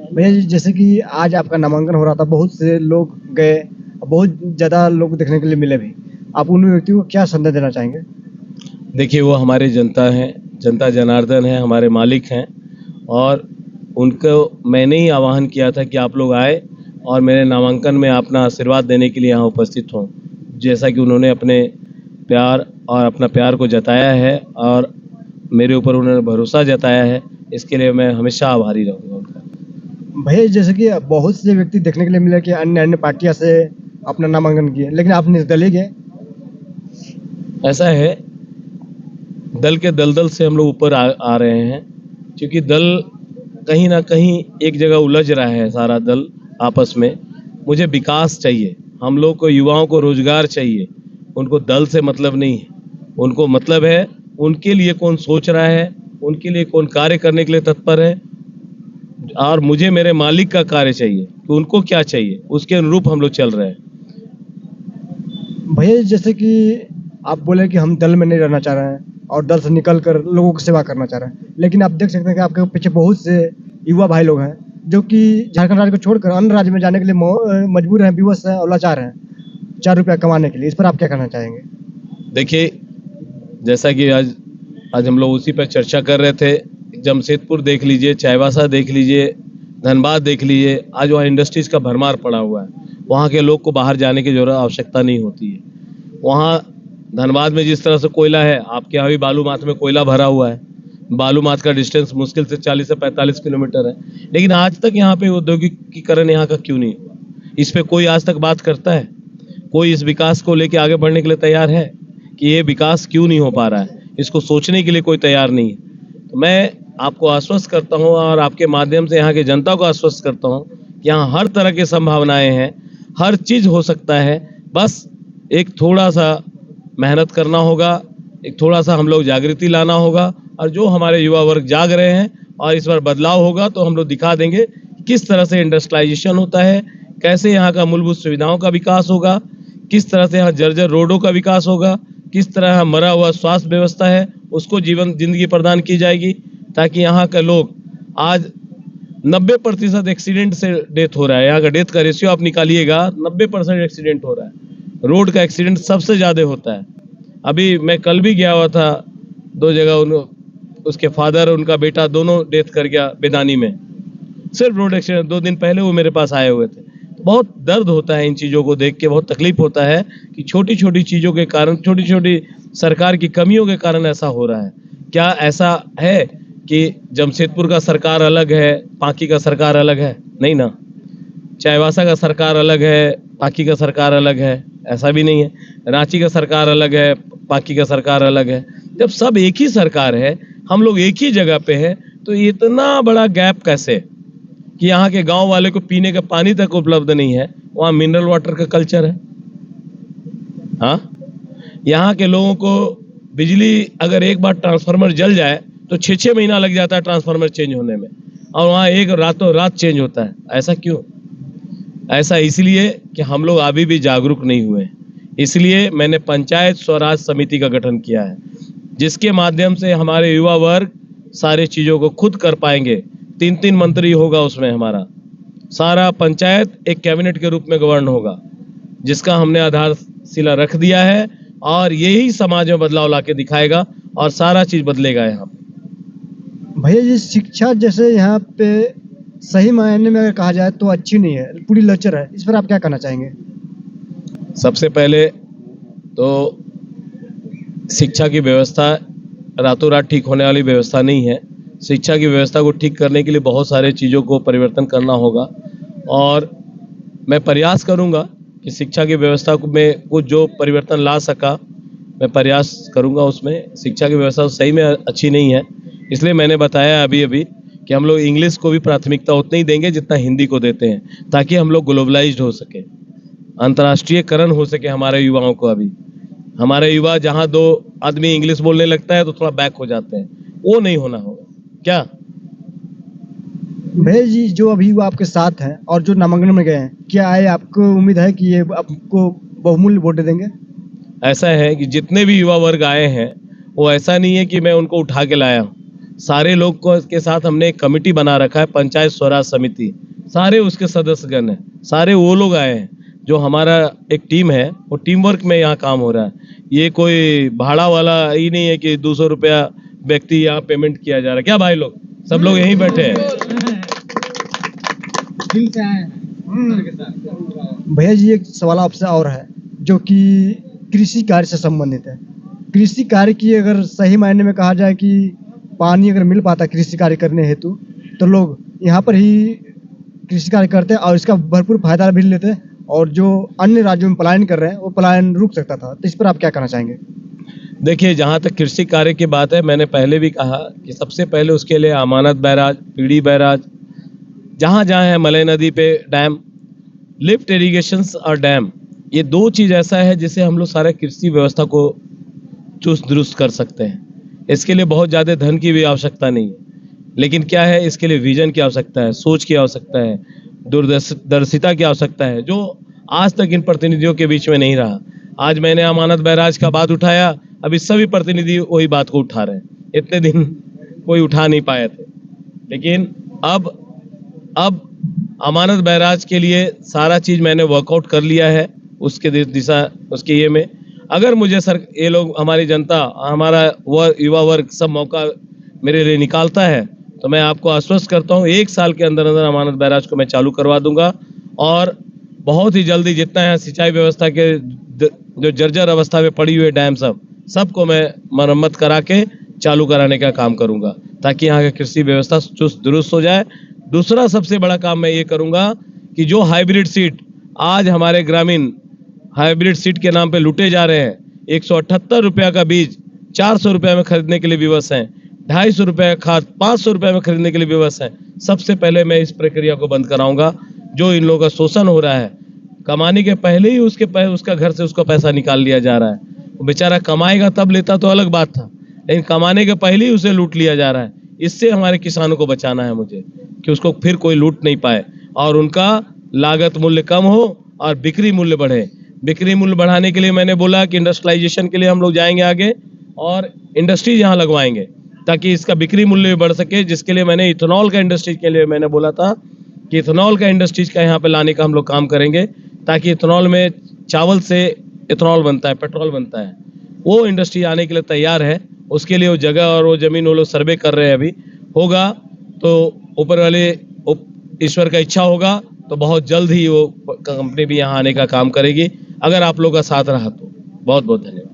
भैया जी, जैसे कि आज आपका नामांकन हो रहा था, बहुत से लोग गए, बहुत ज़्यादा लोग देखने के लिए मिले भी। आप उन व्यक्तियों को क्या संदेश देना चाहेंगे? देखिए, वो हमारे जनता हैं, जनता जनार्दन है, हमारे मालिक हैं और उनको मैंने ही आह्वान किया था कि आप लोग आए और मेरे नामांकन में अपना आशीर्वाद देने के लिए यहाँ उपस्थित हों। जैसा कि उन्होंने अपने प्यार और अपना प्यार को जताया है और मेरे ऊपर उन्होंने भरोसा जताया है, इसके लिए मैं हमेशा आभारी रहूँगा उनका। भैया जी, जैसे कि बहुत से व्यक्ति देखने के लिए मिले कि अन्य-अन्य पार्टियाँ से अपना नामांकन किए, लेकिन आप निर्दलीय गए। ऐसा है, दल के दलदल से हम लोग ऊपर आ रहे हैं, क्योंकि दल कहीं ना कहीं एक जगह उलझ रहा है सारा दल आपस में। मुझे विकास चाहिए, हम लोग को युवाओं को रोजगार चाहिए, उनको दल से मतलब नहीं है। उनको मतलब है उनके लिए कौन सोच रहा है, उनके लिए कौन कार्य करने के लिए तत्पर है, और मुझे मेरे मालिक का कार्य चाहिए कि उनको क्या चाहिए, उसके अनुरूप हम लोग चल रहे हैं। भैया जी, जैसे कि आप बोले कि हम दल में नहीं रहना चाह रहे हैं और दल से निकल कर लोगों की सेवा करना चाह रहे हैं, लेकिन आप देख सकते हैं कि आपके पीछे बहुत से युवा भाई लोग हैं जो कि झारखंड राज्य को छोड़कर अन्य राज्य में जाने के लिए मजबूर हैं, विवश हैं और लाचार हैं, 4 रुपया कमाने के लिए। इस पर आप क्या कहना चाहेंगे? देखिए, जैसा कि आज हम लोग उसी पर चर्चा कर रहे थे, जमशेदपुर देख लीजिए, चाईबासा देख लीजिए, धनबाद देख लीजिए, आज वहाँ इंडस्ट्रीज का भरमार पड़ा हुआ है। वहाँ के लोग को बाहर जाने की जरूरत आवश्यकता नहीं होती है। वहाँ धनबाद में जिस तरह से कोयला है, आपके यहाँ भी बालूमाथ में कोयला भरा हुआ है। बालूमाथ का डिस्टेंस मुश्किल से 40 से 45 किलोमीटर है, लेकिन आज तक यहाँ पे औद्योगिकीकरण यहाँ का क्यों नहीं हुआ? इस पे कोई आज तक बात करता है? कोई इस विकास को लेके आगे बढ़ने के लिए तैयार है कि ये विकास क्यों नहीं हो पा रहा है? इसको सोचने के लिए कोई तैयार नहीं है। तो मैं आपको आश्वस्त करता हूँ और आपके माध्यम से यहाँ की जनता को आश्वस्त करता हूँ कि यहाँ हर तरह की संभावनाएं हैं, हर चीज हो सकता है। बस एक थोड़ा सा मेहनत करना होगा, एक थोड़ा सा हम लोग जागृति लाना होगा, और जो हमारे युवा वर्ग जाग रहे हैं और इस बार बदलाव होगा तो हम लोग दिखा देंगे किस तरह से इंडस्ट्रियलाइजेशन होता है, कैसे यहाँ का मूलभूत सुविधाओं का विकास होगा, किस तरह से यहाँ जर्जर रोडों का विकास होगा, किस तरह यहाँ मरा हुआ स्वास्थ्य व्यवस्था है उसको जीवन जिंदगी प्रदान की जाएगी, ताकि यहाँ के लोग आज 90% एक्सीडेंट से डेथ हो रहा है। यहाँ का डेथ का रेशियो आप निकालिएगा, 90% एक्सीडेंट हो रहा है। रोड का एक्सीडेंट सबसे ज्यादा होता है। अभी मैं कल भी गया हुआ था, 2 जगह उसके फादर उनका बेटा दोनों डेथ कर गया बेदानी में, सिर्फ रोड एक्सीडेंट। 2 दिन पहले वो मेरे पास आए हुए थे। बहुत दर्द होता है इन चीज़ों को देख के, बहुत तकलीफ होता है कि छोटी छोटी चीज़ों के कारण, छोटी छोटी सरकार की कमियों के कारण ऐसा हो रहा है। क्या ऐसा है कि जमशेदपुर का सरकार अलग है, पांकी का सरकार अलग है? नहीं ना। चाईबासा का सरकार अलग है, पांकी का सरकार अलग है? ऐसा भी नहीं है। रांची का सरकार अलग है, पांकी का सरकार अलग है। जब सब एक ही सरकार है, हम लोग एक ही जगह पे है, तो इतना बड़ा गैप कैसे कि यहाँ के गांव वाले को पीने का पानी तक उपलब्ध नहीं है? वहाँ मिनरल वाटर का कल्चर है। हाँ, यहाँ के लोगों को बिजली, अगर एक बार ट्रांसफार्मर जल जाए तो 6-6 महीना लग जाता है ट्रांसफार्मर चेंज होने में, और वहाँ एक रातों रात चेंज होता है। ऐसा क्यों? ऐसा इसलिए कि हम लोग अभी भी जागरूक नहीं हुए। इसलिए मैंने पंचायत स्वराज समिति का गठन किया है, जिसके माध्यम से हमारे युवा वर्ग सारे चीजों को खुद कर पाएंगे। 3-3 मंत्री होगा उसमें, हमारा सारा पंचायत एक कैबिनेट के रूप में गवर्न होगा, जिसका हमने आधारशिला रख दिया है, और यही समाज में बदलाव लाके दिखाएगा और सारा चीज बदलेगा यहाँ पे। भैया जी, शिक्षा जैसे यहाँ पे सही मायने में अगर कहा जाए तो अच्छी नहीं है, पूरी लचर है। इस पर आप क्या कहना चाहेंगे? सबसे पहले तो शिक्षा की व्यवस्था रातों रात ठीक होने वाली व्यवस्था नहीं है। शिक्षा की व्यवस्था को ठीक करने के लिए बहुत सारे चीज़ों को परिवर्तन करना होगा, और मैं प्रयास करूंगा कि शिक्षा की व्यवस्था में कुछ जो परिवर्तन ला सका, मैं प्रयास करूंगा उसमें। शिक्षा की व्यवस्था सही में अच्छी नहीं है, इसलिए मैंने बताया अभी अभी कि हम लोग इंग्लिश को भी प्राथमिकता उतनी ही देंगे जितना हिंदी को देते हैं, ताकि हम लोग ग्लोबलाइज्ड हो सके, अंतर्राष्ट्रीयकरण हो सके हमारे युवाओं को। अभी हमारे युवा जहाँ 2 आदमी इंग्लिश बोलने लगता है तो थोड़ा बैक हो जाते हैं, वो नहीं होना होगा। क्या भैया जी, जो अभी वो आपके साथ हैं और जो नामांकन में गए हैं, क्या आए आपको उम्मीद है कि ये आपको बहुमूल्य वोट देंगे? ऐसा है कि जितने भी युवा वर्ग आए हैं, वो ऐसा नहीं है कि मैं उनको उठा के लाया हूँ। सारे लोग को के साथ हमने एक कमेटी बना रखा है, पंचायत स्वराज समिति, सारे उसके सदस्यगण हैं, सारे वो लोग आए हैं। जो हमारा एक टीम है वो टीम वर्क में यहाँ काम हो रहा है। ये कोई भाड़ा वाला ही नहीं है कि 200 रुपया व्यक्ति यहाँ पेमेंट किया जा रहा है। क्या भाई लोग, सब लोग यहीं बैठे हैं। भैया जी, एक सवाल आपसे और है जो कि कृषि कार्य से संबंधित है। कृषि कार्य की अगर सही मायने में कहा जाए कि पानी अगर मिल पाता कृषि कार्य करने हेतु, तो लोग यहाँ पर ही कृषि कार्य करते और इसका भरपूर फायदा भी लेते, और जो अन्य राज्यों में पलायन कर रहे हैं वो पलायन रुक सकता था। तो इस पर आप क्या कहना चाहेंगे? देखिए, जहाँ तक कृषि कार्य की बात है, मैंने पहले भी कहा कि सबसे पहले उसके लिए अमानत बैराज, पीढ़ी बैराज, जहाँ जहाँ है मलय नदी पे डैम, लिफ्ट इरिगेशंस और डैम, ये दो चीज़ ऐसा है जिससे हम लोग सारे कृषि व्यवस्था को चुस्त दुरुस्त कर सकते हैं। इसके लिए बहुत ज़्यादा धन की भी आवश्यकता नहीं है, लेकिन क्या है, इसके लिए विजन की आवश्यकता है, सोच की आवश्यकता है, दूरदर्शिता की आवश्यकता है, जो आज तक इन प्रतिनिधियों के बीच में नहीं रहा। आज मैंने अमानत बैराज का बात उठाया, अभी सभी प्रतिनिधि वही बात को उठा रहे हैं। इतने दिन कोई उठा नहीं पाए थे, लेकिन अब अमानत बैराज के लिए सारा चीज़ मैंने वर्कआउट कर लिया है, उसके दिशा उसके ये में अगर मुझे सर ये लोग, हमारी जनता, हमारा युवा वर्ग सब मौका मेरे लिए निकालता है, तो मैं आपको आश्वस्त करता हूँ 1 साल के अंदर अंदर अमानत बैराज को मैं चालू करवा दूंगा। और बहुत ही जल्दी जितना है सिंचाई व्यवस्था के जो जर्जर अवस्था में पड़ी हुई डैम सबको मैं मरम्मत करा के चालू कराने का काम करूंगा, ताकि यहाँ की कृषि व्यवस्था चुस्त दुरुस्त हो जाए। दूसरा सबसे बड़ा काम मैं ये करूंगा कि जो हाइब्रिड सीड आज हमारे ग्रामीण हाइब्रिड सीड के नाम पे लूटे जा रहे हैं, 178 रुपया का बीज 400 रुपये में खरीदने के लिए विवश हैं, 250 रुपये का खाद 500 रुपये में खरीदने के लिए विवश हैं। सबसे पहले मैं इस प्रक्रिया को बंद कराऊंगा। जो इन लोगों का शोषण हो रहा है, कमाने के पहले ही उसका घर से उसका पैसा निकाल लिया जा रहा है। वो बेचारा कमाएगा तब लेता तो अलग बात था, लेकिन कमाने के पहले ही उसे लूट लिया जा रहा है। इससे हमारे किसानों को बचाना है मुझे, कि उसको फिर कोई लूट नहीं पाए और उनका लागत मूल्य कम हो और बिक्री मूल्य बढ़े। बिक्री मूल्य बढ़ाने के लिए मैंने बोला कि इंडस्ट्रियलाइजेशन के लिए हम लोग जाएंगे आगे और इंडस्ट्रीज यहाँ लगवाएंगे, ताकि इसका बिक्री मूल्य भी बढ़ सके। जिसके लिए मैंने इथेनॉल का इंडस्ट्रीज के लिए मैंने बोला था कि इथेनॉल का इंडस्ट्रीज का यहाँ पे लाने का हम लोग काम करेंगे, ताकि इथेनॉल में चावल से इथेनॉल बनता है, पेट्रोल बनता है, वो इंडस्ट्री आने के लिए तैयार है। उसके लिए वो जगह और वो जमीन वो लोग सर्वे कर रहे हैं। अभी होगा तो ऊपर वाले ईश्वर का इच्छा होगा तो बहुत जल्द ही वो कंपनी भी यहाँ आने का काम करेगी, अगर आप लोग का साथ रहा तो। बहुत बहुत धन्यवाद।